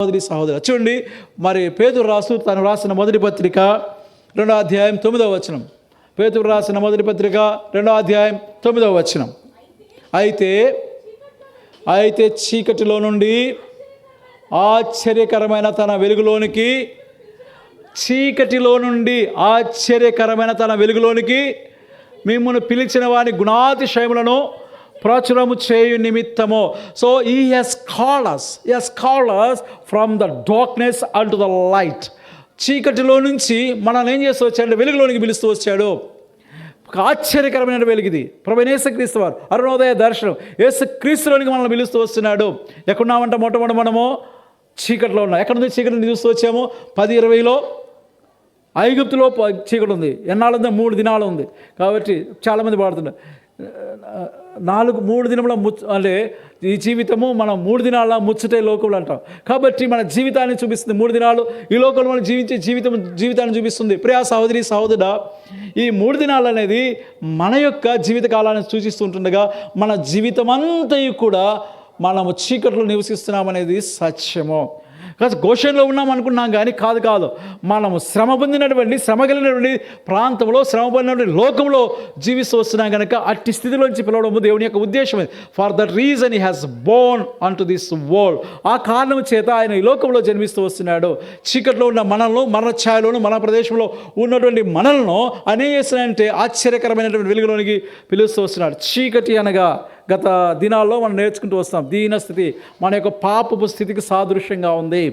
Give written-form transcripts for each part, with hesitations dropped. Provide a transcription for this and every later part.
సహోదరి చూడండి, మరి పేతురు తను రాసిన మొదటి పత్రిక 2వ అధ్యాయం 9వ వచనం. పేతురు రాసిన మొదటి పత్రిక 2వ అధ్యాయం 9వ వచనం. అయితే చీకటిలో నుండి ఆశ్చర్యకరమైన తన వెలుగులోనికి మిమ్మల్ని పిలిచిన వారి గుణాతిశయములను ప్రచురము చేయు నిమిత్తము. So he he's called us from the darkness into the light. చీకటిలో నుంచి మనల్ని ఏం చేస్తూ వచ్చాడు? వెలుగులోనికి పిలుస్తూ వచ్చాడు. ఆశ్చర్యకరమైన వెలుగుది ప్రభువైన యేసుక్రీస్తు వారు. అరుణోదయ దర్శనం యేసుక్రీస్తులోనికి మనల్ని పిలుస్తూ వస్తున్నాడు. ఎక్కడున్నామంటే మొట్టమొదటి మనము చీకటిలో ఉన్నాం. ఎక్కడ నుంచి చీకటిని చూస్తూ వచ్చాము? 10:20లో ఐగుప్తులో చీకటి ఉంది. ఎన్నాళ్ళు ఉంది? 3 దినాలు ఉంది. కాబట్టి చాలామంది పాడుతున్నారు 3 దినముల అంటే ఈ జీవితము మనం 3 దినాల ముచ్చటే లోకంలో అంటాం. కాబట్టి మన జీవితాన్ని చూపిస్తుంది 3 దినాలు. ఈ లోకంలో మనం జీవించే జీవితాన్ని చూపిస్తుంది. ప్రియా సహోదరి సహోదరుడా, ఈ 3 దినాలు అనేది మన యొక్క జీవిత కాలాన్ని సూచిస్తుంటుండగా మన జీవితం అంతయు కూడా మనము చీకట్లో నివసిస్తున్నామనేది సత్యము. కాదు గోషన్లో ఉన్నాం అనుకున్నాం, కానీ కాదు. మనము శ్రమ కలిగినటువంటి ప్రాంతంలో, శ్రమ పొందినటువంటి లోకంలో జీవిస్తూ వస్తున్నాం కనుక అట్టి స్థితిలోంచి పిలవడము దేవుని యొక్క ఉద్దేశం. For that reason he has Born an to this world. ఆ కారణం చేత ఆయన ఈ లోకంలో జన్మిస్తూ వస్తున్నాడు. చీకట్లో ఉన్న మనల్ని, మన ఛాయలోను, మన ప్రదేశంలో ఉన్నటువంటి మనల్ని అనేం చేస్తున్నాయంటే ఆశ్చర్యకరమైనటువంటి వెలుగులోనికి పిలుస్తూ వస్తున్నాడు. చీకటి అనగా గత దినాల్లో మనం నేర్చుకుంటూ వస్తాం, దీనస్థితి మన యొక్క పాపపు స్థితికి సాదృశ్యంగా ఉంది.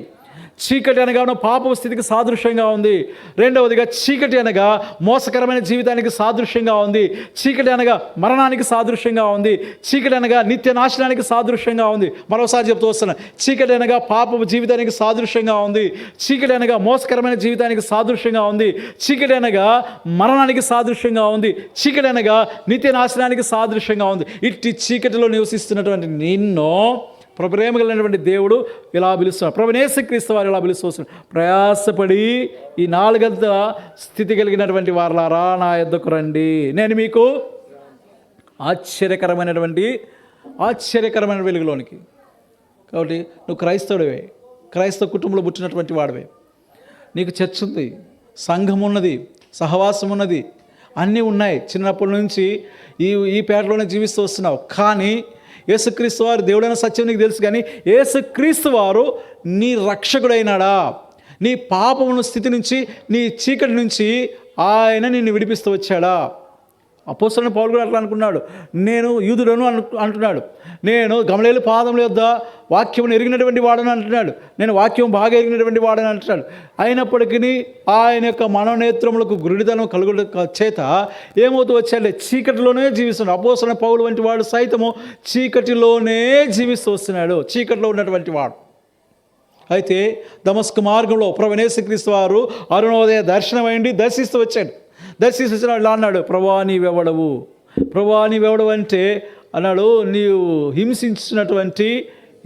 చీకటి అనగా పాపపు స్థితికి సాదృశ్యంగా ఉంది. రెండవదిగా చీకటి అనగా మోసకరమైన జీవితానికి సాదృశ్యంగా ఉంది. చీకటి అనగా మరణానికి సాదృశ్యంగా ఉంది. చీకటి అనగా నిత్య నాశనానికి సాదృశ్యంగా ఉంది. మరోసారి చెప్తూ వస్తున్నా, చీకటి అనగా పాపపు జీవితానికి సాదృశ్యంగా ఉంది. చీకటి అనగా మోసకరమైన జీవితానికి సాదృశ్యంగా ఉంది. చీకటి అనగా మరణానికి సాదృశ్యంగా ఉంది. చీకటి అనగా నిత్య నాశనానికి సాదృశ్యంగా ఉంది. ఇట్టి చీకటిలో నివసిస్తున్నటువంటి నిన్ను ప్రేమ కలిగినటువంటి దేవుడు ఇలా పిలుస్తున్నాడు. ప్రభువైన యేసుక్రీస్తు వారు ఇలా పిలుస్తూ వస్తున్నాడు, ప్రయాసపడి ఈ 4 స్థితి కలిగినటువంటి వారలారా నా యొద్దకు రండి, నేను మీకు ఆశ్చర్యకరమైన వెలుగులోనికి. కాబట్టి నువ్వు క్రైస్తవుడివే, క్రైస్తవ కుటుంబంలో పుట్టినటువంటి వాడివే, నీకు చర్చ్ ఉంది, సంఘం ఉన్నది, సహవాసం ఉన్నది, అన్నీ ఉన్నాయి. చిన్నప్పటి నుంచి ఈ పేటలోనే జీవిస్తూ వస్తున్నావు. కానీ యేసుక్రీస్తు వారు దేవుడైన సత్యం నీకు తెలుసు, కానీ యేసుక్రీస్తు వారు నీ రక్షకుడైనాడా? నీ పాపమును స్థితి నుంచి, నీ చీకటి నుంచి ఆయన నిన్ను విడిపిస్తూ వచ్చాడా? అపోస్తలుడైన పౌలు కూడా అట్లా అనుకున్నాడు. నేను యూదుడను అంటున్నాడు. నేను గమలీయేలు పాదముల యొద్ద వాక్యమును ఎరిగినటువంటి వాడని అంటున్నాడు. నేను వాక్యం బాగా ఎరిగినటువంటి వాడని అంటున్నాడు. అయినప్పటికీ ఆయన యొక్క మనోనేత్రములకు గురుడితనం కలుగుట చేత ఏమవుతూ వచ్చాడే? చీకటిలోనే జీవిస్తున్నాడు. అపోస్తలుడైన పౌలు వంటి వాడు సైతము చీకటిలోనే జీవిస్తూ వస్తున్నాడు, చీకటిలో ఉన్నటువంటి వాడు. అయితే దమస్కు మార్గంలో ప్రభువైన యేసుక్రీస్తు వారు అరుణోదయ దర్శనమైంది దర్శిస్తూ వచ్చాడు. దర్శించిన ఇలా అన్నాడు, ప్రభువా నీవెవడవు? ప్రభువా నీవెవడవు అంటే అన్నాడు, నీవు హింసించినటువంటి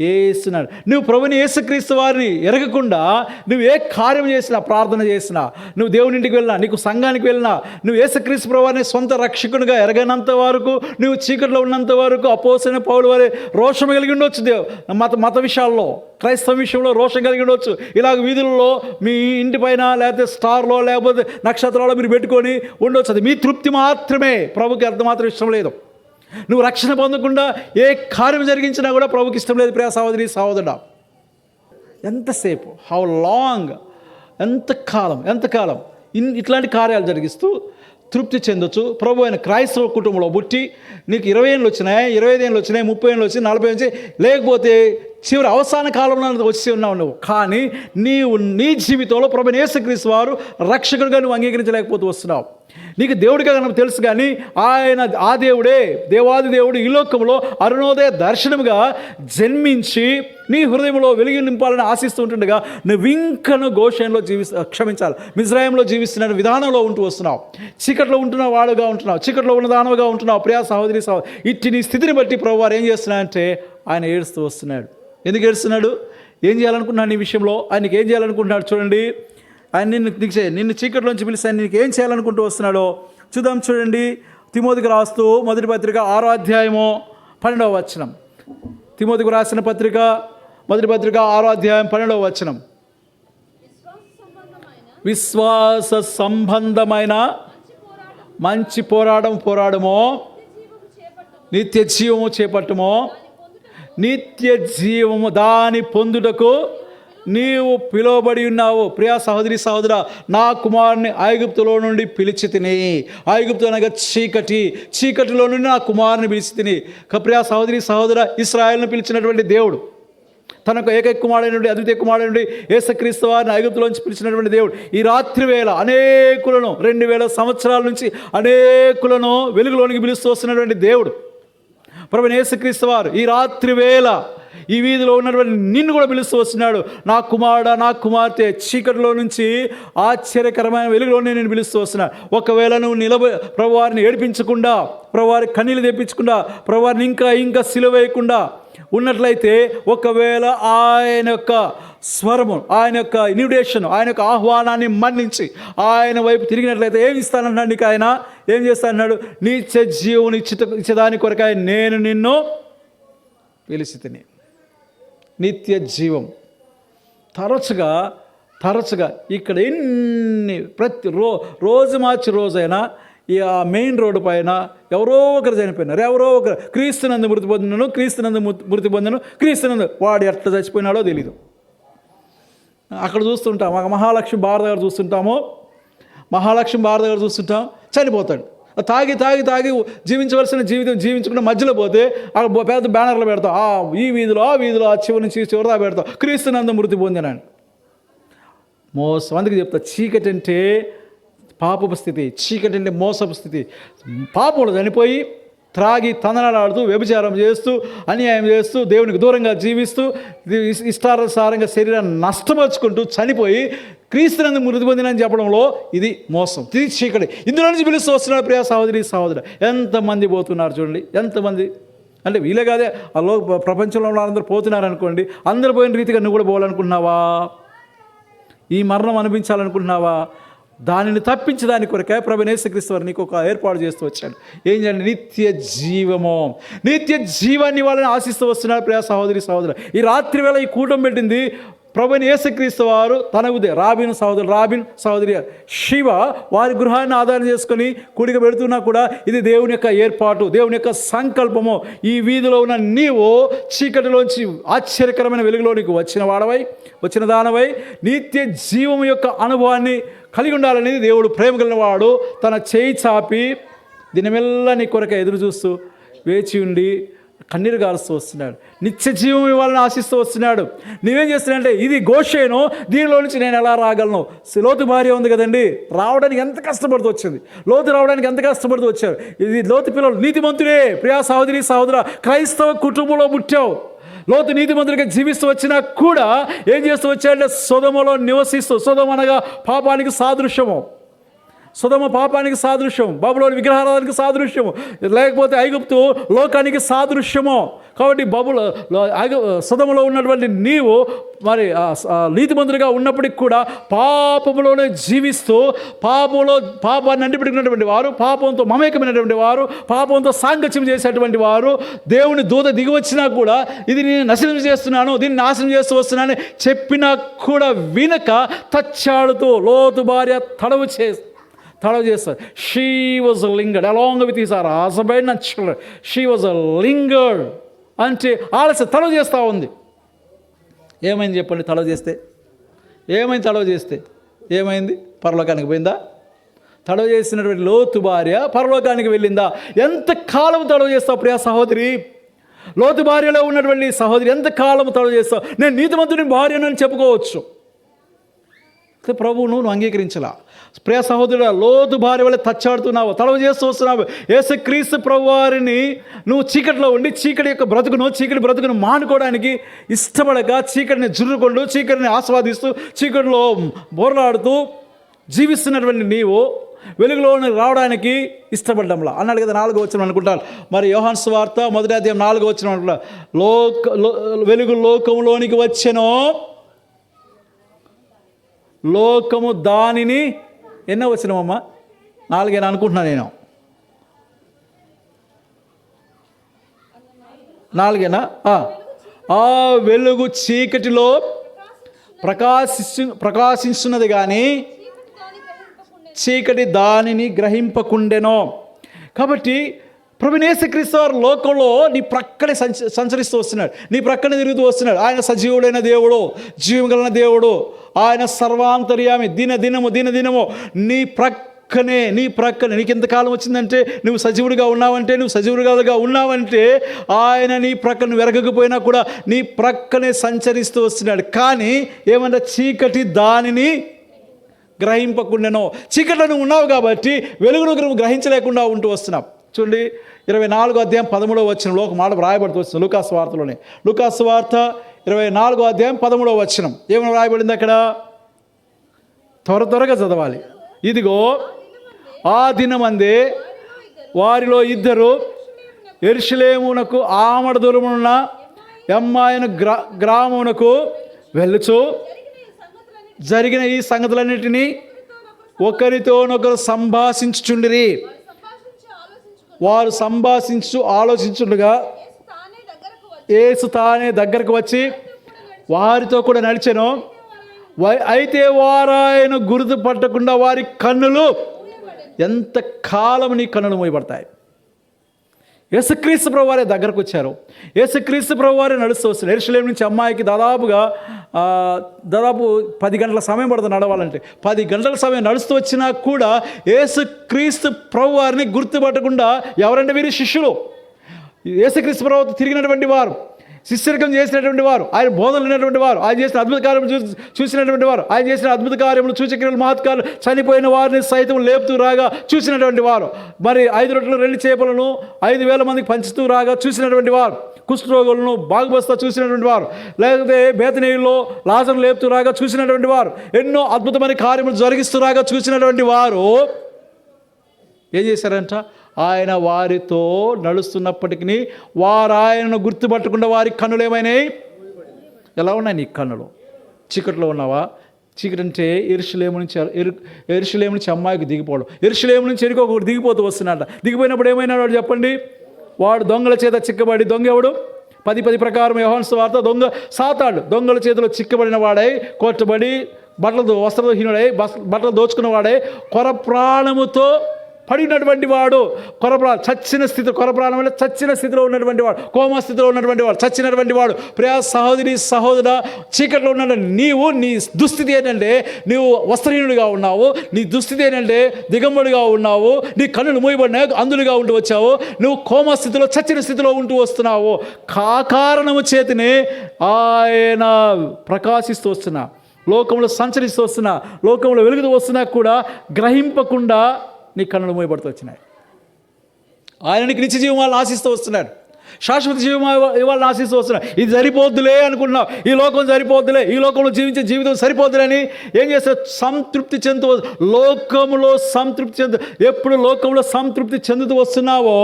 యేసున్నాడు. నువ్వు ప్రభుని యేసుక్రీస్తు వారిని ఎరగకుండా నువ్వు ఏ కార్యం చేసినా, ప్రార్థన చేసినా, నువ్వు దేవుని ఇంటికి వెళ్ళినా, నీకు సంఘానికి వెళ్ళినా, నువ్వు యేసుక్రీస్తు ప్రభువారిని సొంత రక్షకునిగా ఎరగనంత వరకు, నువ్వు చీకట్లో ఉన్నంత వరకు అపోస్తలుడైన పౌలు వారి రోషం కలిగి ఉండొచ్చు. మత విషయాల్లో, క్రైస్తవ విషయంలో రోషం కలిగి ఉండవచ్చు. ఇలాగ వీధుల్లో మీ ఇంటి పైన లేకపోతే స్టార్లో లేకపోతే నక్షత్రాల్లో మీరు పెట్టుకొని ఉండొచ్చు. అది మీ తృప్తి మాత్రమే, ప్రభుకి అంత మాత్రం ఇష్టం లేదు. నువ్వు రక్షణ పొందకుండా ఏ కార్యం జరిగించినా కూడా ప్రభుకి ఇష్టం లేదు. ప్రియ సహోదరి సహోదరుడా, ఎంతసేపు, హౌ లాంగ్, ఎంతకాలం ఇట్లాంటి కార్యాలు జరిగిస్తూ తృప్తి చెందొచ్చు? ప్రభు అయిన క్రైస్తవ కుటుంబంలో పుట్టి నీకు 20 ఏళ్ళు వచ్చినాయి, 25 ఏళ్ళు వచ్చినాయి, 30 ఏళ్ళు వచ్చినాయి, 40 ఏళ్ళు వచ్చాయి, లేకపోతే చివరి అవసాన కాలంలో వచ్చి ఉన్నావు నువ్వు. కానీ నీవు నీ జీవితంలో ప్రభువైన యేసుక్రీస్తు వారు రక్షకుడిగా నువ్వు అంగీకరించలేకపోతూ వస్తున్నావు. నీకు దేవుడిగా కనుక తెలుసు, కానీ ఆయన ఆ దేవుడే, దేవాది దేవుడు ఈ లోకంలో అరుణోదయ దర్శనముగా జన్మించి నీ హృదయంలో వెలుగు నింపాలని ఆశిస్తూ ఉంటుండగా నువ్వు ఇంకను గోషన్లో మిజ్రాయంలో జీవిస్తున్న విధానంలో ఉంటూ వస్తున్నావు. చీకట్లో ఉంటున్న వాడుగా ఉంటున్నావు, చీకట్లో ఉన్న దానవుగా ఉంటున్నావు. ప్రియా సహోదరి ఇట్టి నీ స్థితిని బట్టి ప్రభు వారు ఏం చేస్తున్నాడంటే ఆయన ఏడుస్తూ వస్తున్నాడు. ఎందుకు ఏడుస్తున్నాడు? ఏం చేయాలనుకుంటున్నాడు నీ విషయంలో? ఆయనకి ఏం చేయాలనుకుంటున్నాడు చూడండి. ఆయన నిన్ను చీకట్లోంచి పిలిచి ఆయన నీకు ఏం చేయాలనుకుంటూ వస్తున్నాడో చూద్దాం. చూడండి, తిమోతికి రాస్తూ మొదటి పత్రిక 6వ అధ్యాయము 12వ వచనం. తిమోతికి రాసిన పత్రిక మొదటి పత్రిక 6వ అధ్యాయం 12వ వచనం. విశ్వాస సంబంధమైన మంచి పోరాడమో నిత్య జీవము చేపట్టుమో, నిత్య జీవము దాని పొందుటకు నీవు పిలువబడి ఉన్నావు. ప్రియా సహోదరి సహోదరా, నా కుమారుని ఐగుప్తులో నుండి పిలిచి తిని, ఐగుప్తు అనగా చీకటిలో నుండి నా కుమారుని పిలిచి తిని. ప్రియా సహోదరి సహోదరా, ఇశ్రాయేలును పిలిచినటువంటి దేవుడు, తనకు ఏకైక కుమారుడైన నుండి అద్వితీయ కుమారుడైన నుండి యేసుక్రీస్తు వారిని ఐగుప్తులోంచి పిలిచినటువంటి దేవుడు ఈ రాత్రి వేళ అనేకులను 2000 సంవత్సరాల నుంచి అనేకులను వెలుగులోనికి పిలుస్తూ వస్తున్నటువంటి దేవుడు ప్రభువైన యేసుక్రీస్తు వారు ఈ రాత్రి వేళ ఈ వీధిలో ఉన్నటువంటి నిన్ను కూడా పిలుస్తూ వస్తున్నాడు. నా కుమారుడా, నా కుమార్తె, చీకటిలో నుంచి ఆశ్చర్యకరమైన వెలుగులోనే నేను పిలుస్తూ వస్తున్నాను. ఒకవేళ నువ్వు ప్రభువారిని ఏడిపించకుండా, ప్రభువారి కన్నీళ్ళు తెప్పించకుండా, ప్రభువారిని ఇంకా సిలువేయకుండా ఉన్నట్లయితే, ఒకవేళ ఆయన యొక్క స్వరము, ఆయన యొక్క ఇన్విటేషన్, ఆయన యొక్క ఆహ్వానాన్ని మన్నించి ఆయన వైపు తిరిగినట్లయితే ఏమి ఇస్తానన్నాడు నీకు? ఆయన ఏం చేస్తానన్నాడు? నిత్య జీవుని ఇచ్చేదాని కొరకాయ నేను నిన్ను పిలిచి తిని. నిత్య జీవం తరచుగా ఇక్కడ ఎన్ని రోజు మార్చి రోజైనా ఈ మెయిన్ రోడ్డు పైన ఎవరో ఒకరు చనిపోయినారు, ఎవరో ఒకరు క్రీస్తునందు మృతి పొందను, క్రీస్తునందు వాడు ఎట్లా చచ్చిపోయినాడో తెలీదు. అక్కడ చూస్తుంటాం, మహాలక్ష్మి బార్ దగ్గర చూస్తుంటాం, చనిపోతాడు. తాగి జీవించవలసిన జీవితం జీవించకుండా మధ్యలో పోతే అక్కడ పెద్ద బ్యానర్లు పెడతాం, ఈ వీధిలో ఆ వీధిలో ఆ చివరి నుంచి చివరిదా పెడతాం, క్రీస్తునందు మృతి పొందినాను. మోసం. అందుకే చెప్తా, చీకటి అంటే పాపపు స్థితి, చీకటి అంటే మోసపు స్థితి. పాపంలో చనిపోయి త్రాగి తందనాలాడుతూ వ్యభిచారం చేస్తూ అన్యాయం చేస్తూ దేవునికి దూరంగా జీవిస్తూ ఇష్టానుసారంగా శరీరాన్ని నష్టపరుచుకుంటూ చనిపోయి క్రీస్తునందు మృతి పొందినని చెప్పడంలో ఇది మోసం, ఇది చీకటి. ఇందులో నుంచి పిలుస్తూ వస్తున్నారు ప్రియ సహోదరి సహోదరు. ఎంతమంది పోతున్నారు చూడండి, ఎంతమంది. అంటే వీలే కాదే, ప్రపంచంలో అందరూ పోతున్నారు అనుకోండి, అందరూ పోయిన రీతిగా నువ్వు కూడా పోవాలనుకుంటున్నావా? ఈ మరణం అనిపించాలనుకుంటున్నావా? దానిని తప్పించి దాని కొరకే ప్రభువైన యేసుక్రీస్తు వారు నీకు ఒక ఏర్పాటు చేస్తూ వచ్చాడు. ఏం చేయాలి? నిత్య జీవాన్ని వాళ్ళని ఆశిస్తూ వస్తున్నారు ప్రియ సహోదరి సహోదరు. ఈ రాత్రి వేళ ఈ కూటమి పెట్టింది ప్రభువైన యేసుక్రీస్తు వారు తన రాబిన్ సహోదరి శివ వారి గృహాన్ని ఆధారం చేసుకొని కూడిక పెడుతున్నా కూడా ఇది దేవుని యొక్క ఏర్పాటు, దేవుని యొక్క సంకల్పము. ఈ వీధిలో ఉన్న నీవు చీకటిలోంచి ఆశ్చర్యకరమైన వెలుగులోనికి వచ్చిన దానవై నిత్య జీవం యొక్క అనుభవాన్ని కలిగి ఉండాలనేది దేవుడు ప్రేమ కలిగిన వాడు. తన చేయి చాపి దినమెల్లా నీ కొరక ఎదురు చూస్తూ వేచి ఉండి కన్నీరు గారుస్తూ వస్తున్నాడు. నిత్య జీవం ఇవ్వాలని ఆశిస్తూ వస్తున్నాడు. నీవేం చేస్తున్నాడంటే, ఇది గోషేను, దీనిలో నుంచి నేను ఎలా రాగలను? లోతు భార్య ఉంది కదండి, రావడానికి ఎంత కష్టపడుతూ వచ్చింది, లోతు రావడానికి ఎంత కష్టపడుతూ వచ్చారు. ఇది లోతు పిల్లలు నీతిమంతుడే. ప్రియా సహోదరి సహోదర, క్రైస్తవ కుటుంబంలో పుట్టావు. లోతు నీతిమంతుడిగా జీవిస్తూ వచ్చినా కూడా ఏం చేస్తూ వచ్చాడంటే, సొదొమలో నివసిస్తూ, సొదొమ అనగా పాపానికి సాదృశ్యము, సొదొమ పాపానికి సాదృశ్యం, బబులోని విగ్రహారాధనకి సాదృశ్యము, లేకపోతే ఐగుప్తు లోకానికి సాదృశ్యము. కాబట్టి సొదొమలో ఉన్నటువంటి నీవు మరి నీతిమంతుడిగా ఉన్నప్పటికి కూడా పాపములోనే జీవిస్తూ పాపాన్ని అంటిపెట్టుకున్నటువంటి వారు, పాపంతో మమేకమైనటువంటి వారు, పాపంతో సాంగత్యం చేసేటువంటి వారు, దేవుని దూత దిగి వచ్చినా కూడా ఇది నేను నాశనం చేస్తున్నాను, దీన్ని నాశనం చేస్తూ వస్తున్నాను చెప్పినా కూడా వినక తచ్చాడుతూ లోతు భార్య తడవు చేస్తారు. She was lingered along with his husband and children. She was lingered అంటే ఆలస్యం, తడవు చేస్తూ ఉంది. ఏమైంది చెప్పండి? తడవు చేస్తే ఏమైంది? పరలోకానికి పోయిందా? తడవు చేసినటువంటి లోతు భార్య పరలోకానికి వెళ్ళిందా? ఎంతకాలం తడవు చేస్తావు ప్రియా సహోదరి? లోతు భార్యలో ఉన్నటువంటి సహోదరి ఎంతకాలం తడవు చేస్తావు? నేను నీతిమంతుని భార్యనని చెప్పుకోవచ్చు, ప్రభువు నువ్వు అంగీకరించలా. ప్రియ సహోదరుడు, లోతు భార్య వల్ల తచ్చాడుతున్నావు, తడవ చేస్తూ వస్తున్నావు. యేసుక్రీస్తు ప్రభువారిని నువ్వు చీకటిలో ఉండి చీకటి బ్రతుకును మానుకోవడానికి ఇష్టపడక చీకటిని జుర్రుకొంటూ, చీకటిని ఆస్వాదిస్తూ, చీకటిలో బోర్లాడుతూ జీవిస్తున్నటువంటి నీవు వెలుగులోని రావడానికి ఇష్టపడ్డంలా అన్నాడు కదా. 4వ వచనం అనుకుంటాను. మరి యోహాను సువార్త 1వ అధ్యాయం 4వ వచనం అనుకుంటా, వెలుగు లోకంలోనికి వచ్చెను, లోకము దానిని. ఎన్నో వచ్చినామమ్మా? 4 అనుకుంటున్నాను నేను. 4 ఆ వెలుగు చీకటిలో ప్రకాశిస్తున్నది కానీ చీకటి దానిని గ్రహింపకుండెనో. కాబట్టి ప్రభువైన యేసుక్రీస్తు వారు లోకంలో నీ ప్రక్కనే సంచరిస్తూ వస్తున్నాడు, నీ ప్రక్కనే తిరుగుతూ వస్తున్నాడు. ఆయన సజీవుడైన దేవుడు, జీవం కలిగిన దేవుడు, ఆయన సర్వాంతర్యామి. దినదినము నీ ప్రక్కనే నీకు ఎంతకాలం వచ్చిందంటే నువ్వు సజీవుడిగా ఉన్నావంటే ఆయన నీ ప్రక్కన వెరగకపోయినా కూడా నీ ప్రక్కనే సంచరిస్తూ వస్తున్నాడు. కానీ ఏమన్నా చీకటి దానిని గ్రహింపకుండానో. చీకట్లో నువ్వు ఉన్నావు కాబట్టి వెలుగును నువ్వు గ్రహించలేకుండా ఉంటూ వస్తున్నావు. చూడండి 24వ అధ్యాయం 13వ వచనంలో ఒక మాట వ్రాయబడుతూ వస్తుంది లూకాసు వార్తలోనే. లూకాసు వార్త 24వ అధ్యాయం 13వ వచనం ఏమైనా వ్రాయబడింది అక్కడ? త్వరగా చదవాలి. ఇదిగో ఆ దినమందే వారిలో ఇద్దరు యెరూషలేమునకు ఆమడ దూరమున్న ఎమ్మాయిన గ్రామమునకు వెళ్ళుచు జరిగిన ఈ సంగతులన్నిటినీ ఒకరితోనొకరు సంభాషించుచుండిరి. వారు ఆలోచించుండగా యేసు తానే దగ్గరకు వచ్చి వారితో కూడా నడిచెను. అయితే వారాయన గుర్తు పట్టకుండా వారి కన్నులు, ఎంత కాలం నీ కన్నులు మూయబడతాయి? యేసుక్రీస్తు ప్రభు వారే దగ్గరకు వచ్చారు. యేసుక్రీస్తు ప్రభు వారే నడుస్తూ వస్తారు. యెరూషలేము నుంచి అమ్మాయికి దాదాపు 10 గంటల సమయం పడుతుంది నడవాలంటే. 10 గంటల సమయం నడుస్తూ వచ్చినా కూడా యేసుక్రీస్తు ప్రభు వారిని గుర్తుపట్టకుండా, ఎవరంటే వీరి శిష్యులు, యేసుక్రీస్తు ప్రభు తిరిగినటువంటి వారు, శిష్యరికం చేసినటువంటి వారు, ఆయన బోధనలు విన్నటువంటి వారు, ఆయన చేసిన అద్భుత కార్యములు చూసినటువంటి వారు, ఆయన చేసిన అద్భుత కార్యములు, సూచక్రియలు, మహత్కార్యాలు, చనిపోయిన వారిని సైతం లేపుతూ రాగా చూసినటువంటి వారు, మరి 5 రొట్టెలు 2 చేపలను 5,000 మందికి పంచుతూ రాగా చూసినటువంటి వారు, కుష్ఠరోగులను బాగుబస్తా చూసినటువంటి వారు, లేకపోతే బేతనీయుల్లో లాజరును లేపుతూ రాగా చూసినటువంటి వారు, ఎన్నో అద్భుతమైన కార్యములు జరిగిస్తూ రాగా చూసినటువంటి వారు ఏం చేశారంట? ఆయన వారితో నడుస్తున్నప్పటికీ వారు ఆయనను గుర్తుపట్టకుండా వారి కన్నులు ఏమైనాయి? ఎలా ఉన్నాయి నీ కన్నులు? చీకట్లో ఉన్నావా? చీకటి అంటే యెరూషలేము నుంచి అమ్మాయికి దిగిపోవడం. యెరూషలేము నుంచి ఎరుకో ఒకటి దిగిపోతూ వస్తున్నాడు. దిగిపోయినప్పుడు ఏమైనాడు వాడు చెప్పండి? వాడు దొంగల చేత చిక్కబడి, దొంగ ఎవడు? 10 ప్రకారం యోహాను సువార్త, దొంగ సాతాడు దొంగల చేతిలో చిక్కబడిన వాడై, కొట్టబడి, వస్త్రహీనుడై, బట్టలు దోచుకున్న వాడై, కొర ప్రాణముతో పడినటువంటి వాడు, చచ్చిన స్థితిలో ఉన్నటువంటి వాడు, కోమా స్థితిలో ఉన్నటువంటి వాడు, చచ్చినటువంటి వాడు. ప్రియా సహోదరా, చీకట్లో ఉన్న నీవు, నీ దుస్థితి ఏంటంటే నీవు వస్త్రహీనుడిగా ఉన్నావు, నీ దుస్థితి ఏంటంటే దిగంబడిగా ఉన్నావు, నీ కన్నులు మూయబడినాయి, అందులుగా ఉంటూ వచ్చావు, నువ్వు కోమా స్థితిలో, చచ్చిన స్థితిలో ఉంటూ వస్తున్నావు. కారణము చేతిని ఆయన ప్రకాశిస్తూ వస్తున్నా, లోకంలో సంచరిస్తూ వస్తున్నా, లోకంలో వెలుగుతూ వస్తున్నా కూడా గ్రహింపకుండా నీ కన్నులు మూయబడుతూ వచ్చినాయి. ఆయనకి నిత్య జీవం వాళ్ళని ఆశిస్తూ వస్తున్నాడు, శాశ్వత జీవం ఇవాళ ఆశిస్తూ వస్తున్నాడు. ఇది సరిపోద్దులే అనుకున్నావు, ఈ లోకం సరిపోద్దులే, ఈ లోకంలో జీవించే జీవితం సరిపోద్దులే అని ఏం చేస్తారు? సంతృప్తి చెందుతూ, ఎప్పుడు లోకంలో సంతృప్తి చెందుతూ వస్తున్నావో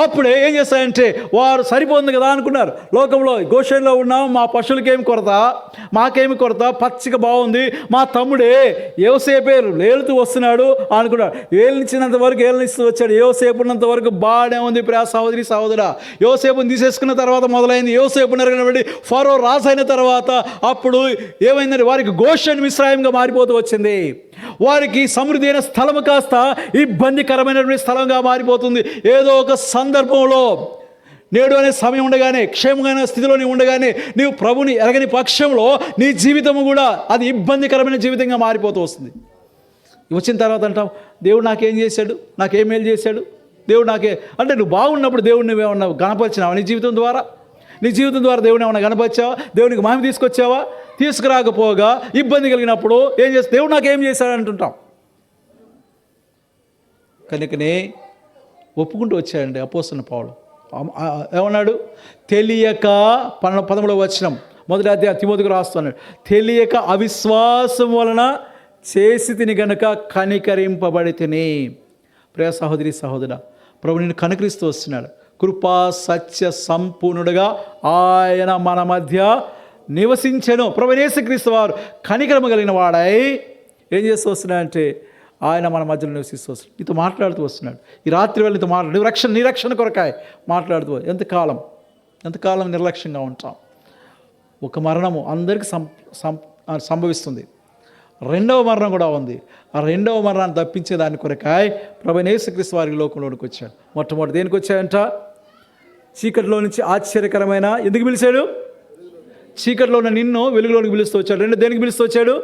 అప్పుడే ఏం చేస్తాయంటే వారు సరిపోతుంది కదా అనుకున్నారు. లోకంలో గోషన్లో ఉన్నాం, మా పశువులకేమి కొరత, మాకేమి కొరత, పచ్చిక బాగుంది, మా తమ్ముడే యోసేపే ఏలుతూ వస్తున్నాడు అనుకున్నాడు. ఏలినిచ్చినంత వరకు ఏలినిస్తూ వచ్చాడు. యోసేపు ఉన్నంత వరకు బాగానే ఉంది. ప్రియా సహోదరా, యోసేపుని తీసేసుకున్న తర్వాత మొదలైంది. యోసేపు నెరగినబడి ఫరో రాజు అయిన తర్వాత అప్పుడు ఏమైందంటే వారికి గోషెన్ మిశ్రాయంగా మారిపోతూ వచ్చింది. వారికి సమృద్ధి అయిన స్థలము కాస్త ఇబ్బందికరమైనటువంటి స్థలంగా మారిపోతుంది. ఏదో ఒక సందర్భంలో నేడు అనే సమయం ఉండగానే, క్షేమమైన స్థితిలో నీవు ఉండగానే, నీవు ప్రభుని ఎరగని పక్షంలో నీ జీవితము కూడా అది ఇబ్బందికరమైన జీవితంగా మారిపోతూ వస్తుంది. వచ్చిన తర్వాత అంటావు, దేవుడు నాకేం చేశాడు, నాకేం మేలు చేశాడు, దేవుడు నాకే అంటే నువ్వు బాగున్నప్పుడు దేవుడు నువ్వేమన్నా గణపరిచినావా? నీ జీవితం ద్వారా దేవుని ఏమన్నా గణపరిచావా? దేవునికి మహిమ తీసుకొచ్చావా? తీసుకురాకపోగా ఇబ్బంది కలిగినప్పుడు ఏం చేస్తా? దేవుడు నాకేం చేశాడు అంటుంటాం. కనుకనే ఒప్పుకుంటూ వచ్చాడండి అపోస్తలుడైన పౌలు. ఏమన్నాడు? తెలియక 13వ వచనం 1వ అధ్యాయం తిమోతికి రాస్తున్నాడు. తెలియక అవిశ్వాసం వలన చేసి తిని గనుక కనికరింపబడి తిని. ప్రియ సహోదరా, ప్రభు నిన్ను కనికరిస్తూ వస్తున్నాడు. కృపా సత్య సంపూర్ణుడుగా ఆయన మన మధ్య నివసించెను. ప్రభువైన యేసుక్రీస్తు వారు కనికరము కలిగిన వాడై ఏం చేస్తూ వస్తున్నాడంటే ఆయన మన మధ్యలో నివసిస్తూ వస్తున్నాడు. నీతో మాట్లాడుతూ వస్తున్నాడు. ఈ రాత్రి వేళ నీతో నీ రక్షణ కొరకాయ మాట్లాడుతూ. ఎంతకాలం నిర్లక్ష్యంగా ఉంటాం? ఒక మరణము అందరికీ సంభవిస్తుంది. రెండవ మరణం కూడా ఉంది. ఆ రెండవ మరణాన్ని తప్పించే దాని కొరకాయ ప్రభువైన యేసుక్రీస్తు వారి లోకంలోనికి వచ్చాడు. మొట్టమొదటి దేనికి వచ్చాడంట? చీకటిలో నుంచి ఆశ్చర్యకరమైన, ఎందుకు పిలిచాడు? చీకటిలో ఉన్న నిన్ను వెలుగులోనికి పిలుస్తూ వచ్చాడు. రెండు దేనికి పిలుస్తూ వచ్చాడు?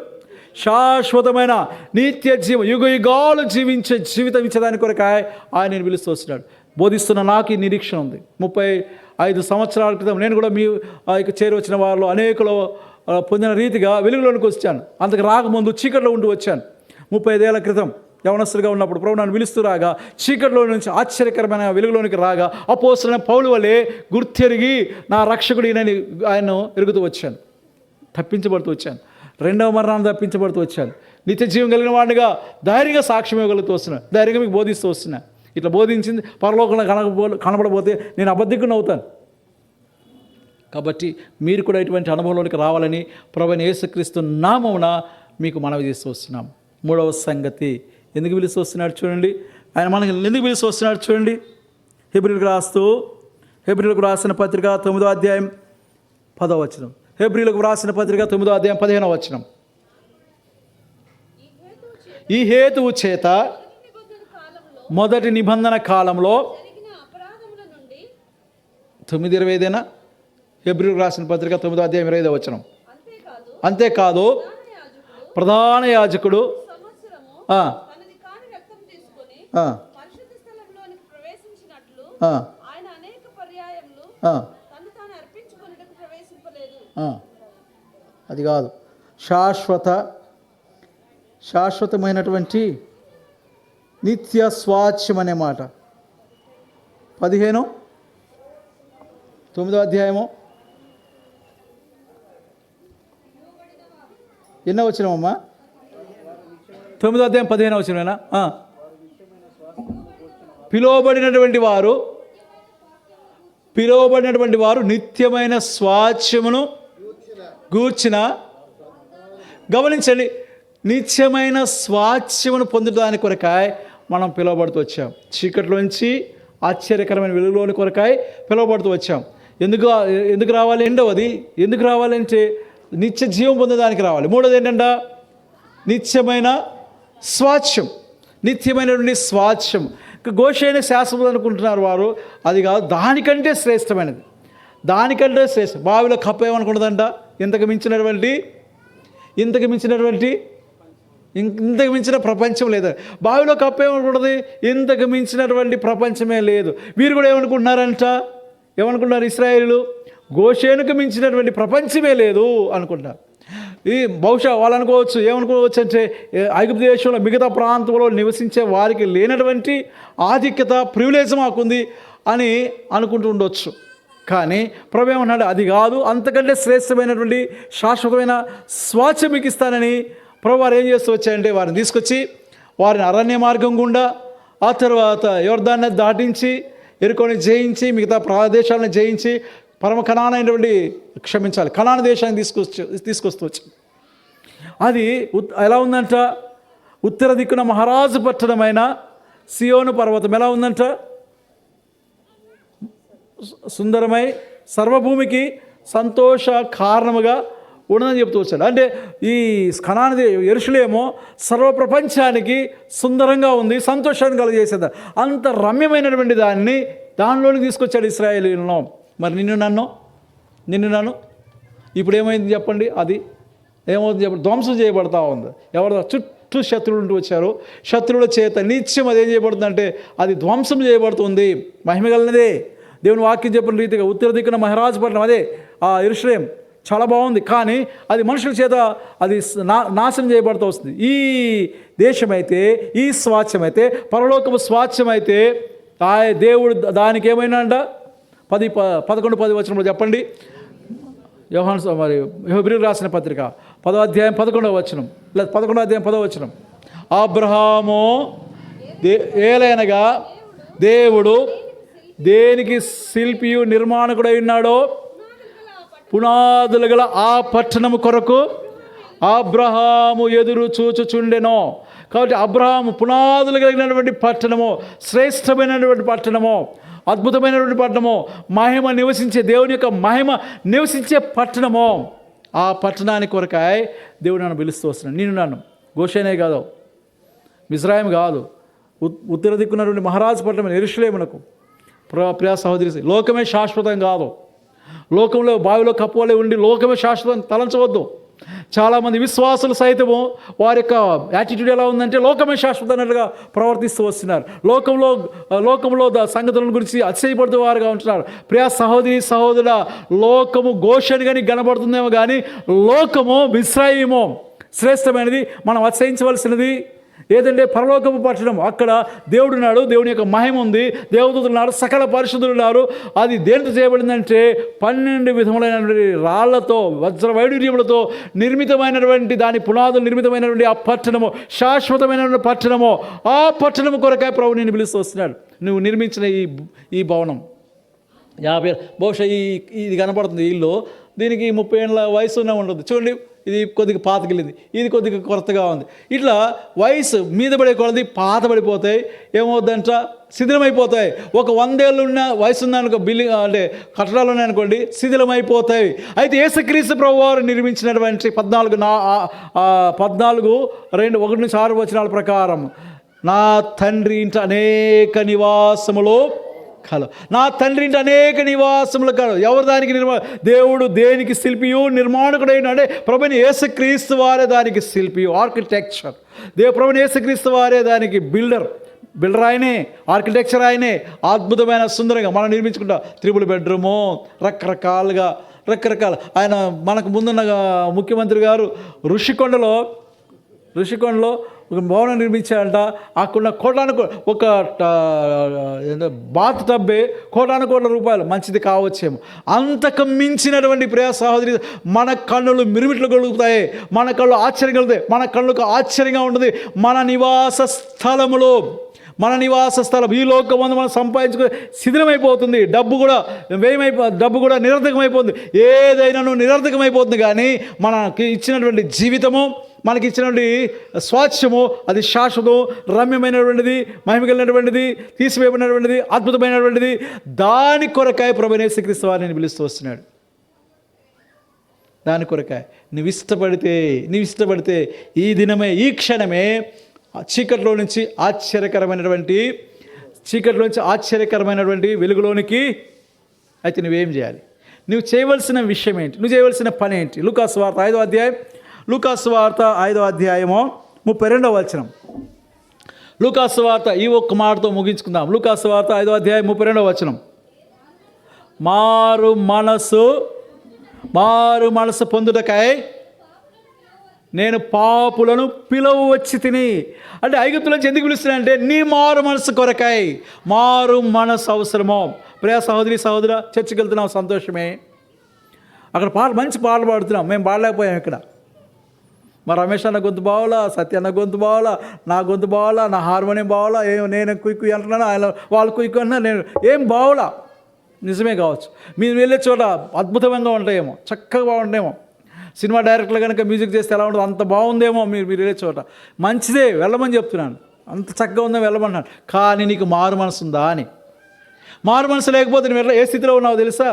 శాశ్వతమైన నిత్య జీవం, యుగ యుగాలు జీవించే జీవితం ఇచ్చేదాని కొరకాయ ఆయన పిలుస్తూ వస్తున్నాడు. బోధిస్తున్న నాకు ఈ నిరీక్షణ ఉంది. 35 సంవత్సరాల క్రితం నేను కూడా మీ చేరి వచ్చిన వారిలో అనేకలు పొందిన రీతిగా వెలుగులోనికి వచ్చాను. అంతకు రాకముందు చీకటిలో ఉండి వచ్చాను. 35 ఏళ్ల క్రితం యవనస్తులుగా ఉన్నప్పుడు ప్రభు నన్ను పిలుస్తూ రాగా చీకటిలో నుంచి ఆశ్చర్యకరమైన వెలుగులోనికి రాగా అపోస్తలుడైన పౌలు వలె గుర్తెరిగి నా రక్షకుడు ఈయనని ఆయన్ను ఎరుగుతూ వచ్చాను. తప్పించబడుతూ వచ్చాను. రెండవ మరణాన్ని తప్పించబడుతూ వచ్చాను. నిత్య జీవం కలిగిన వాడిగా ధైర్యంగా సాక్ష్యం ఇవ్వగలుగుతూ వస్తున్నాను. ధైర్యంగా మీకు బోధిస్తూ వస్తున్నాను. ఇట్లా బోధించింది పరలోకంలో కనబడబోతే నేను అబద్ధికుడిని అవుతాను. కాబట్టి మీరు కూడా ఇటువంటి అనుభవంలోనికి రావాలని ప్రభువైన యేసుక్రీస్తు నామమున మీకు మనవి చేస్తూ వస్తున్నాం. మూడవ సంగతి, ఎందుకు పిలుస్తూ వస్తున్నాడు చూడండి. ఆయన మనకి ఎందుకు పిలుస్తూ వస్తున్నాడు చూడండి. హెబ్రీలకు రాసిన పత్రిక 9వ అధ్యాయం 10వ వచనం. హెబ్రీలకు రాసిన పత్రిక 9వ అధ్యాయం 15వ వచనం. ఈ హేతువు చేత మొదటి నిబంధన కాలంలో 9:25 హెబ్రీలకు రాసిన పత్రిక 9వ అధ్యాయం 25వ వచనం. అంతేకాదు ప్రధాన యాజకుడు అది కాదు, శాశ్వతమైనటువంటి నిత్య స్వాచ్ఛ్యం అనే మాట. 15 9వ అధ్యాయము ఎన్నో వచ్చినామమ్మా? 9వ అధ్యాయం 15వ వచనమేనా? పిలువబడినటువంటి వారు నిత్యమైన స్వాచ్ఛ్యమును గూర్చిన, గమనించండి, నిత్యమైన స్వాచ్ఛ్యమును పొందడానికి కొరకాయ మనం పిలువబడుతూ వచ్చాం. చీకటిలోంచి ఆశ్చర్యకరమైన వెలుగులోని కొరకాయ పిలువబడుతూ వచ్చాం. ఎందుకు రావాలి? రెండవది ఎందుకు రావాలంటే నిత్య జీవం పొందడానికి రావాలి. మూడోది ఏంటంట? నిత్యమైన స్వాచ్ఛ్యం. నిత్యమైనటువంటి స్వాచ్ఛ్యం. గోషైన శాశ్వతం అనుకుంటున్నారు వారు, అది కాదు, దానికంటే శ్రేష్టమైనది. దానికంటే శ్రేష్టం. బావిలో కప్ప ఏమనుకుంటుందంట? ఇంతకు మించిన ప్రపంచం లేదు. బావిలో కప్ప ఏమనుకుంటుంది? ఇంతకు మించినటువంటి ప్రపంచమే లేదు. వీరు కూడా ఏమనుకుంటున్నారు ఇశ్రాయేలీయులు? గోషేనుకు మించినటువంటి ప్రపంచమే లేదు అనుకుంటున్నారు. ఈ బహుశా వాళ్ళు ఏమనుకోవచ్చు అంటే ఐగుప్తు దేశంలో మిగతా ప్రాంతంలో నివసించే వారికి లేనటువంటి ఆధిక్యత, ప్రివిలేజ్ మాకుంది అని అనుకుంటూ ఉండొచ్చు. కానీ ప్రభు ఏమన్నాడు? అది కాదు, అంతకంటే శ్రేష్టమైనటువంటి శాశ్వతమైన స్వాచ్ఛ్యం మీకు ఇస్తానని ప్రభు వారు ఏం చేస్తూ వచ్చాయంటే వారిని తీసుకొచ్చి వారిని అరణ్య మార్గం గుండా, ఆ తర్వాత యొర్దాన్ని దాటించి ఎరుకోని జయించి మిగతా ప్రదేశాలను జయించి కనాను దేశాన్ని తీసుకొస్తూ వచ్చి అది ఎలా ఉందంట? ఉత్తర దిక్కున మహారాజు పట్టణమైన సియోను పర్వతం ఎలా ఉందంట? సుందరమై సర్వభూమికి సంతోష కారణముగా ఉండదని చెప్తూ వచ్చాడు. అంటే ఈ కనాను యెరూషలేము సర్వ ప్రపంచానికి సుందరంగా ఉంది, సంతోషాన్ని కలుగజేసేది. అంత రమ్యమైనటువంటి దానిలోకి తీసుకొచ్చాడు ఇశ్రాయేలీయులను. మరి నిన్ను నన్ను ఇప్పుడు ఏమైంది చెప్పండి? అది ఏమవుతుంది చెప్పండి? ధ్వంసం చేయబడతా ఉంది. ఎవరు? చుట్టూ శత్రువులు వచ్చారు. శత్రువుల చేత నిత్యం అది ఏం చేయబడుతుందంటే అది ధ్వంసం చేయబడుతుంది. మహిమగలనదే దేవుని వాక్యం చెప్పిన రీతిగా ఉత్తర దిక్కున మహారాజు పట్టణం అదే ఆ యెరూషలేము చాలా బాగుంది. కానీ అది మనుషుల చేత అది నాశనం చేయబడుతూ వస్తుంది. ఈ దేశమైతే, ఈ స్వాచ్ఛమైతే, పరలోకపు స్వాచ్ఛమైతే ఆ దేవుడు దానికి ఏమైనా అంట 11-10 వచనంలో చెప్పండి. యోహాను మరి హెబ్రీయులకు రాసిన పత్రిక 10వ అధ్యాయం 11వ వచనం, లేదా 11వ అధ్యాయం 10వ వచనం. అబ్రహాము ఏలైనగా దేవుడు దేనికి శిల్పియు నిర్మాణకుడై ఉన్నాడో పునాదులు గల ఆ పట్టణము కొరకు అబ్రహాము ఎదురు చూచుచుండెనో. కాబట్టి అబ్రహాము పునాదులు కలిగినటువంటి పట్టణము, శ్రేష్టమైనటువంటి పట్టణము, అద్భుతమైనటువంటి పట్టణము, మహిమ నివసించే దేవుని యొక్క మహిమ నివసించే పట్టణము. ఆ పట్టణానికి కొరకాయ దేవుడు నన్ను పిలుస్తూ వస్తున్నాను. నేను నన్ను గోషేనే కాదు, మిజ్రాయిం కాదు, ఉత్తర దిక్కున్నటువంటి మహారాజు పట్టణం యెరూషలేమునకు. ప్రియా సహోదరి, లోకమే శాశ్వతం కాదు. లోకంలో బావిలో కప్పువలే ఉండి లోకమే శాశ్వతం తలంచవద్దు. చాలామంది విశ్వాసులు సైతము వారి యొక్క యాటిట్యూడ్ ఎలా ఉందంటే లోకమే శాశ్వతం అన్నట్టుగా ప్రవర్తిస్తూ వస్తున్నారు. లోకంలో సంగతుల గురించి అతిశయపడుతూ వారుగా ఉంటున్నారు. ప్రియా సహోదరి సహోదరుల, లోకము గోషని కానీ కనబడుతుందేమో కానీ లోకము మిస్రాయిము శ్రేష్టమైనది. మనం అతిశయించవలసినది ఏదంటే పరలోకపు పట్టణం. అక్కడ దేవుడు ఉన్నాడు, దేవుని యొక్క మహిమ ఉంది, దేవదూతలు ఉన్నారు, సకల పరిశుద్ధులు ఉన్నారు. అది దేనితో చేయబడిందంటే 12 విధములైనటువంటి రాళ్లతో, వజ్ర వైడూర్యములతో నిర్మితమైనటువంటి, దాని పునాదులు నిర్మితమైనటువంటి ఆ పట్టణము శాశ్వతమైనటువంటి పట్టణము. ఆ పట్టణము కొరకాయ ప్రభు నేను పిలుస్తూ వస్తున్నాడు. నువ్వు నిర్మించిన ఈ భవనం 50 బహుశా ఇది కనపడుతుంది ఇల్లు, దీనికి 30 ఏళ్ళ వయసునే ఉంటుంది. చూడండి, ఇది కొద్దిగా పాతకెళ్ళింది, ఇది కొద్దిగా కొత్తగా ఉంది. ఇట్లా వయసు మీద పడే కొలది పాత పడిపోతాయి, ఏమవుద్దంట శిథిలమైపోతాయి. ఒక 100 ఏళ్ళు ఉన్న వయసు ఉందనుకో, బిల్డింగ్ అంటే కట్టడాలు ఉన్నాయనుకోండి, శిథిలమైపోతాయి. అయితే యేసుక్రీస్తు ప్రభువు వారు నిర్మించినటువంటి 14:1-6 వచనాల ప్రకారం, నా తండ్రి ఇంట అనేక నివాసములు కలవు, నా తండ్రి ఇంటి అనేక నివాసములు కలవు. ఎవరు దానికి దేవుడు దేనికి శిల్పియు నిర్మాణకుడైన అంటే ప్రభుని యేసుక్రీస్తు వారే దానికి శిల్పియు, ఆర్కిటెక్చర్. ప్రభుని యేసుక్రీస్తు వారే దానికి బిల్డర్ ఆయనే, ఆర్కిటెక్చర్ ఆయనే. అద్భుతమైన సుందరంగా మనం నిర్మించుకుంటాం. 3 బెడ్రూము రకరకాల ఆయన మనకు ముందున్న ముఖ్యమంత్రి గారు ఋషికొండలో ఒక భవనం నిర్మించారంట. అక్కడ ఒక బాత్ టబ్బే ₹1,00,00,000 మంచిది కావచ్చేమో. అంతకు మించినటువంటి ప్రియ సహోదరి, మన కన్నులు మిరుమిట్లు కలుగుతాయి, మన కళ్ళు ఆశ్చర్యం కలుగుతాయి, మన కళ్ళకు ఆశ్చర్యంగా ఉంటుంది. మన నివాస స్థలం ఈ లోకమందు మనం సంపాదించుకుని శిథిలమైపోతుంది. డబ్బు కూడా నిరర్థకమైపోతుంది. ఏదైనా నిరర్థకమైపోతుంది. కానీ మనకి ఇచ్చినటువంటి జీవితము, మనకి ఇచ్చినటువంటి స్వాస్థ్యము అది శాశ్వతం, రమ్యమైనటువంటిది, మహిమగలిగినటువంటిది, తీసివేయబడినటువంటిది, అద్భుతమైనటువంటిది. దాని కొరకాయ ప్రభువైన యేసుక్రీస్తు వారిని పిలుస్తూ వస్తున్నాడు. దాని కొరకాయ నువ్వు ఇష్టపడితే ఈ దినమే, ఈ క్షణమే చీకట్లో నుంచి ఆశ్చర్యకరమైనటువంటి వెలుగులోనికి. అయితే నువ్వేం చేయాలి? నువ్వు చేయవలసిన విషయం ఏంటి? నువ్వు చేయవలసిన పని ఏంటి? లూకాసు వార్త 5వ అధ్యాయం, 32వ వచనం. లూకాసు వార్త ఈ ఒక్క మాటతో ముగించుకుందాం. లూకాసు వార్త 5వ అధ్యాయం 32వ వచనం. మారు మనసు పొందుటకై నేను పాపులను పిలువవచ్చి తిని. అంటే ఐగుప్తులోంచి ఎందుకు పిలుస్తున్నానంటే నీ మారు మనసు కొరకై. మారు మనసు అవసరమో. ప్రియ సహోదరి సహోదర, చర్చికి వెళ్తున్నాం, సంతోషమే. అక్కడ మంచి పాటలు పాడుతున్నాం, మేము పాడలేకపోయాం. ఇక్కడ మా రమేష్ అన్న గొంతు బావాలా, సత్య అన్న గొంతు బావాలా, నా గొంతు బావాలా, నా హార్మోనియం బావాలా, నేను కుయ్యి అంటున్నాను, ఆయన వాళ్ళు కుయ్యి అంటున్నారు, నేను ఏం బావులా. నిజమే కావచ్చు, మీరు వెళ్ళే చోట అద్భుతంగా ఉంటాయేమో, చక్కగా బాగుంటాయేమో. సినిమా డైరెక్టర్లు కనుక మ్యూజిక్ చేస్తే ఎలా ఉంటుంది, అంత బాగుందేమో. మీరు వెళ్ళే చోట మంచిదే, వెళ్ళమని చెప్తున్నాను, అంత చక్కగా ఉందో వెళ్ళమన్నాను. కానీ నీకు మారు మనసు ఉందా అని. మారు మనసు లేకపోతే నువ్వు ఏ స్థితిలో ఉన్నావో తెలుసా?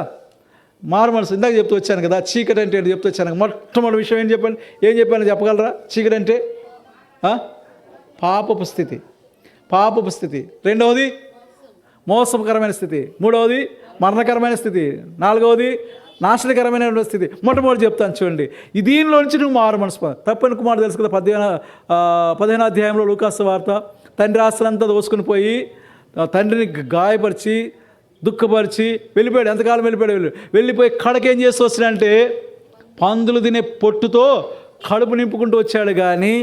మారు మనసు ఇందాక చెప్తూ వచ్చాను కదా, చీకటి అంటే చెప్తూ వచ్చాను. మొట్టమొదటి విషయం ఏం చెప్పాను చెప్పగలరా? చీకటి అంటే పాపపు స్థితి. రెండవది మోసకరమైన స్థితి. మూడవది మరణకరమైన స్థితి. నాలుగవది నాశనకరమైన స్థితి. మొట్టమొదటి చెప్తాను చూడండి. దీనిలో నుంచి నువ్వు మారు మనసు. తప్పని కుమారుడు తెలుసు కదా, 15వ అధ్యాయంలో లూకాసు వార్త. తండ్రి ఆస్తులంతా దోసుకుని పోయి తండ్రిని గాయపరిచి దుఃఖపరిచి వెళ్ళిపోయాడు. ఎంతకాలం వెళ్ళిపోయి కడకేం చేస్తూ వస్తున్నాడంటే పందులు తినే పొట్టుతో కడుపు నింపుకుంటూ వచ్చాడు. కానీ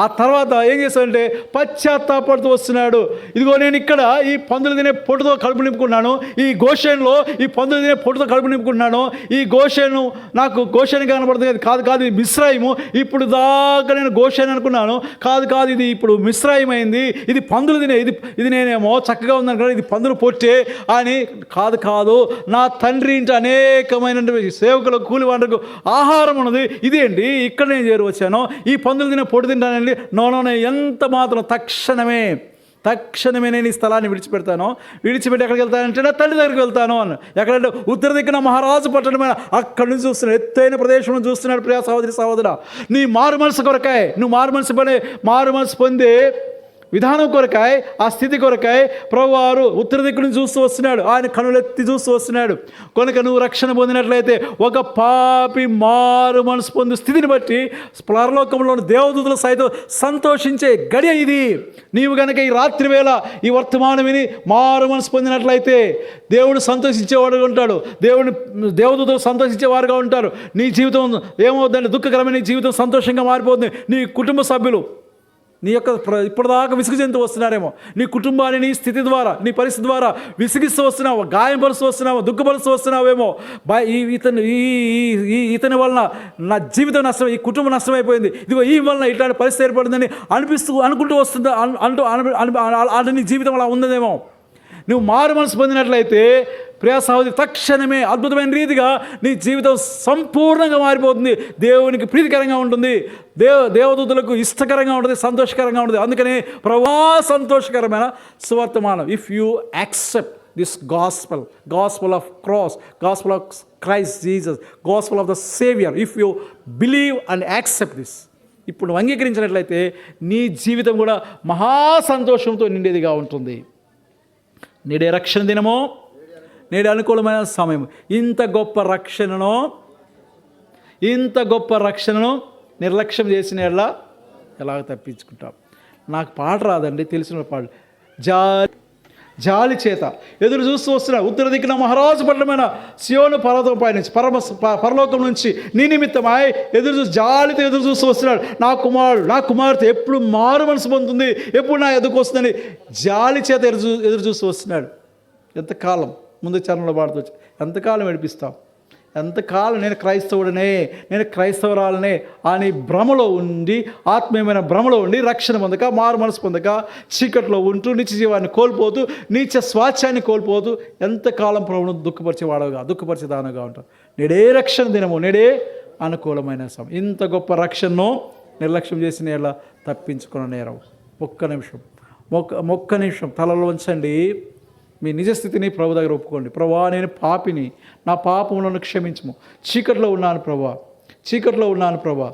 ఆ తర్వాత ఏం చేస్తాడంటే పశ్చాత్తాపడుతూ వస్తున్నాడు. ఇదిగో నేను ఇక్కడ ఈ పందులు తినే పొట్టుతో కడుపు నింపుకున్నాను, ఈ గోషేన్లో ఈ పందులు తినే పొట్టుతో కడుపు నింపుకుంటున్నాను. ఈ గోషేను నాకు గోషేన్ కనబడుతుంది, కాదు ఇది మిస్రాయిము. ఇప్పుడు దాకా నేను గోషేన్ అనుకున్నాను, కాదు ఇది ఇప్పుడు మిస్రాయిం అయింది, ఇది పందులు తినే, ఇది నేనేమో చక్కగా ఉందనుకున్నాను, ఇది పందులు పొట్టే అని. కాదు నా తండ్రి ఇంటి అనేకమైన సేవకులకు కూలి వాళ్ళకు ఆహారం ఉన్నది, ఇదేంటి ఇక్కడ నేను చేరువచ్చాను, ఈ పందులు తినే పొట్టు తింటాను. నో ఎంత మాత్రం తక్షణమే తక్షణమే నేను ఈ స్థలాన్ని విడిచిపెట్టి ఎక్కడికి వెళ్తానంటే నా తండ్రి దగ్గరికి వెళ్తాను అని. ఎక్కడంటే ఉత్తర దిక్కున మహారాజు పట్టణమైన అక్కడి నుంచి చూస్తున్నాడు, ఎత్తైన ప్రదేశం చూస్తున్నాడు. ప్రియ సహోదరి సహోదరా, నీ మారు మనసు కొరకాయ, నువ్వు మారు మనసు పొందే విధానం కొరకాయ, ఆ స్థితి కొరకాయ ప్రభువారు ఉత్తర దిక్కు నుంచి చూస్తూ వస్తున్నాడు. ఆయన కనులెత్తి చూస్తూ వస్తున్నాడు. కనుక నువ్వు రక్షణ పొందినట్లయితే ఒక పాపి మారు మనసు పొందు స్థితిని బట్టి పరలోకంలోని దేవదూతలు సైతం సంతోషించే గడియ ఇది. నీవు కనుక ఈ రాత్రి వేళ ఈ వర్తమానం విని మారు మనసు పొందినట్లయితే దేవుడు సంతోషించేవాడుగా ఉంటాడు, దేవదూతలు సంతోషించేవారుగా ఉంటారు. నీ జీవితం ఏమవుతుందంటే దుఃఖకరమైన నీ జీవితం సంతోషంగా మారిపోతుంది. నీ కుటుంబ సభ్యులు నీ యొక్క ఇప్పటిదాకా విసుగు చెందుతూ వస్తున్నారేమో, నీ కుటుంబాన్ని నీ స్థితి ద్వారా, నీ పరిస్థితి ద్వారా విసిగిస్తూ వస్తున్నావు, గాయపరుస్తూ వస్తున్నావు, దుఃఖపరుస్తూ వస్తున్నావేమో. ఇతని వలన నా జీవితం నష్టం, ఈ కుటుంబం నష్టమైపోయింది, ఇదిగో ఈ వలన ఇట్లాంటి పరిస్థితి ఏర్పడిందని అనుకుంటూ వస్తుంది అంటే నీ జీవితం అలా ఉందేమో. నువ్వు మారు మనసు పొందినట్లయితే ప్రియ సహోదరి, తక్షణమే అద్భుతమైన రీతిగా నీ జీవితం సంపూర్ణంగా మారిపోతుంది. దేవునికి ప్రీతికరంగా ఉంటుంది, దేవదూతలకు ఇష్టకరంగా ఉంటుంది, సంతోషకరంగా ఉంటుంది. అందుకని సంతోషకరమైన సువర్తమానం. If you accept this gospel of cross, gospel of Christ Jesus, gospel of the saviour, if you believe and accept this, ఇప్పుడు నువ్వు అంగీకరించినట్లయితే నీ జీవితం కూడా మహాసంతోషంతో నిండేదిగా ఉంటుంది. నేడే రక్షణ దినమో, నేడే అనుకూలమైన సమయం. ఇంత గొప్ప రక్షణను నిర్లక్ష్యం చేసిన ఎలాగ తప్పించుకుంటాం. నాకు పాట రాదండి, తెలిసిన పాట. జాలి చేత ఎదురు చూస్తూ వస్తున్నాడు. ఉత్తర దిక్కున మహారాజు పట్టణమైన సియోను పర్వతం పై నుంచి పరలోకం నుంచి నీ నిమిత్తమై జాలితో ఎదురు చూస్తూ వస్తున్నాడు. నా కుమార్తె ఎప్పుడు మారు మనసు పొందుతుంది, ఎప్పుడు నా ఎదుకు వస్తుందని జాలి చేత ఎదురు చూస్తూ వస్తున్నాడు. ఎంతకాలం ముందు చరణంలో పాడుతూ ఎంతకాలం ఏడిపిస్తాం, ఎంతకాలం నేను క్రైస్తవురాలనే అని భ్రమలో ఉండి, ఆత్మీయమైన భ్రమలో ఉండి, రక్షణ పొందక, మారు మనసు పొందక, చీకట్లో ఉంటూ నిత్య జీవాన్ని కోల్పోతూ, నీచ స్వాస్థ్యాన్ని కోల్పోతూ ఎంతకాలం ప్రభువును దుఃఖపరిచేదానుగా ఉంటాం. నేడే రక్షణ దినము, నేడే అనుకూలమైన సమయం. ఇంత గొప్ప రక్షణను నిర్లక్ష్యం చేసిన ఎలా తప్పించుకున్న నేరం. ఒక్క నిమిషం తలలో ఉంచండి. మీ నిజస్థితిని ప్రభు దగ్గర ఒప్పుకోండి. ప్రభువా, నేను పాపిని, నా పాపములను క్షమించుము. చీకట్లో ఉన్నాను ప్రభువా,